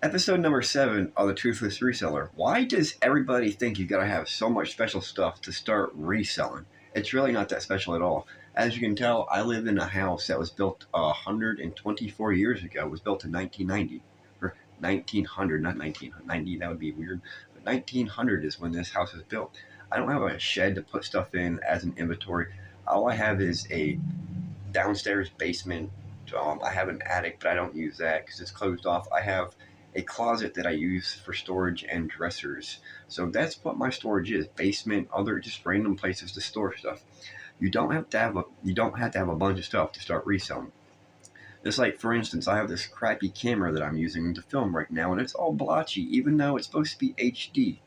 Episode number 7 of the Toothless Reseller. Why does everybody think you gotta have so much special stuff to start reselling? It's really not that special at all. As you can tell, I live in a house that was built 124 years ago. It was built in 1990. Or 1900, not 1990, that would be weird. But 1900 is when this house was built. I don't have a shed to put stuff in as an inventory. All I have is a downstairs basement. I have an attic, but I don't use that because it's closed off. I have a closet that I use for storage and dressers. So that's what my storage is: basement, other just random places to store stuff. You don't have to have a bunch of stuff to start reselling. Just like, for instance, I have this crappy camera that I'm using to film right now, and it's all blotchy, even though it's supposed to be HD.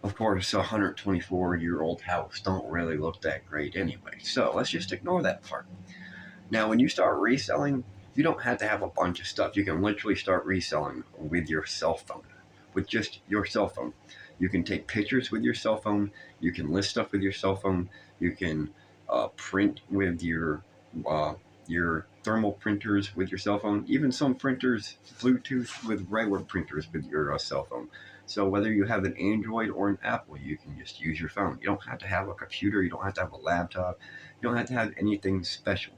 Of course, a 124-year-old house don't really look that great anyway, so let's just ignore that part. Now, when you start reselling, you don't have to have a bunch of stuff. You can literally start reselling with your cell phone, with just your cell phone. You can take pictures with your cell phone. You can list stuff with your cell phone. You can print with your thermal printers with your cell phone. Even some printers, Bluetooth with regular printers with your cell phone. So whether you have an Android or an Apple, you can just use your phone. You don't have to have a computer. You don't have to have a laptop. You don't have to have anything special.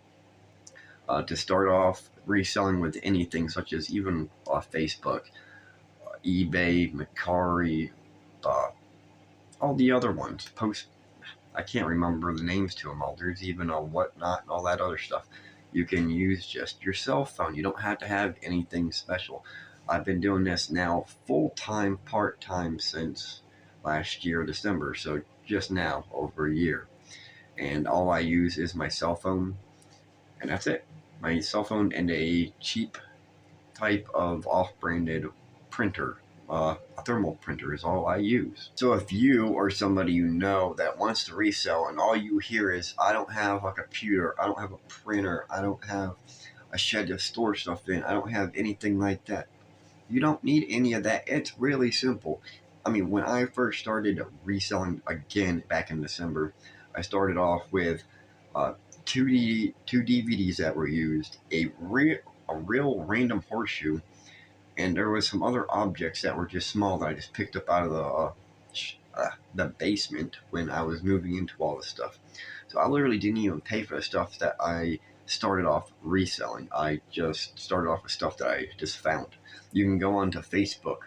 To start off reselling with anything, such as even Facebook, eBay, Mercari, all the other ones. I can't remember the names to them all. There's even a Whatnot and all that other stuff. You can use just your cell phone. You don't have to have anything special. I've been doing this now full-time, part-time since last year, December, so just now, over a year. And all I use is my cell phone, and that's it. My cell phone and a cheap type of off-branded printer. A thermal printer is all I use. So if you or somebody you know that wants to resell and all you hear is, I don't have a computer, I don't have a printer, I don't have a shed to store stuff in, I don't have anything like that. You don't need any of that. It's really simple. I mean, when I first started reselling again back in December, I started off with two DVDs that were used, a real random horseshoe, and there was some other objects that were just small that I just picked up out of the basement when I was moving into all this stuff. So I literally didn't even pay for the stuff that I started off reselling. I just started off with stuff that I just found. You can go onto Facebook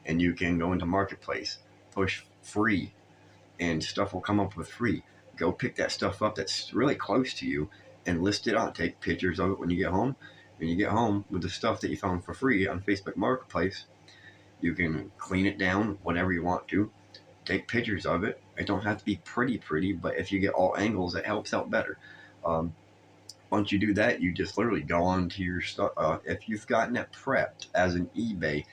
and you can go into Marketplace, push free, and stuff will come up with free. Go pick that stuff up that's really close to you and list it on. Take pictures of it when you get home. When you get home with the stuff that you found for free on Facebook Marketplace, you can clean it down whatever you want to. Take pictures of it. It don't have to be pretty, but if you get all angles, it helps out better. Once you do that, you just literally go on to your stuff. If you've gotten it prepped as an eBay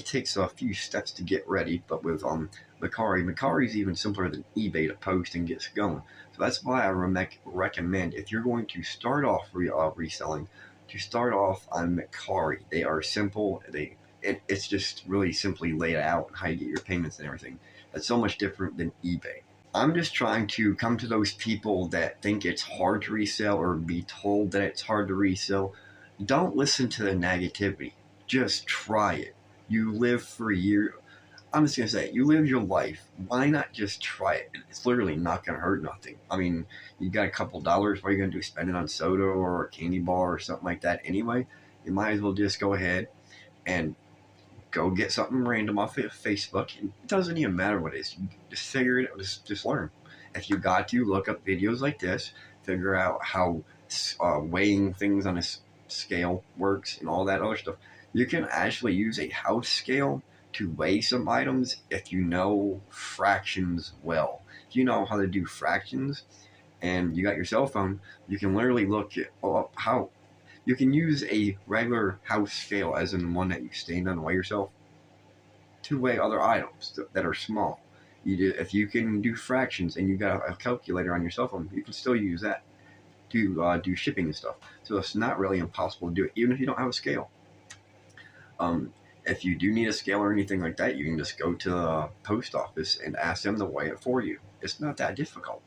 takes a few steps to get ready, but with Mercari is even simpler than eBay to post and get going. So that's why I recommend, if you're going to start off reselling, to start off on Mercari. They are simple. It's just really simply laid out how you get your payments and everything. That's so much different than eBay. I'm just trying to come to those people that think it's hard to resell or be told that it's hard to resell. Don't listen to the negativity. Just try it. You live for a year. I'm just going to say, you live your life. Why not just try it? It's literally not going to hurt nothing. I mean, you got a couple dollars. What are you going to do? Spend it on soda or a candy bar or something like that anyway? You might as well just go ahead and go get something random off of Facebook. It doesn't even matter what it is. You just figure it out. Just learn. If you got to, look up videos like this. Figure out how weighing things on a scale works and all that other stuff. You can actually use a house scale to weigh some items if you know fractions well. If you know how to do fractions and you got your cell phone, you can literally look up how you can use a regular house scale, as in one that you stand on and weigh yourself, to weigh other items that are small. If you can do fractions and you got a calculator on your cell phone, you can still use that to do shipping and stuff. So it's not really impossible to do it, even if you don't have a scale. If you do need a scale or anything like that, you can just go to the post office and ask them to weigh it for you. It's not that difficult.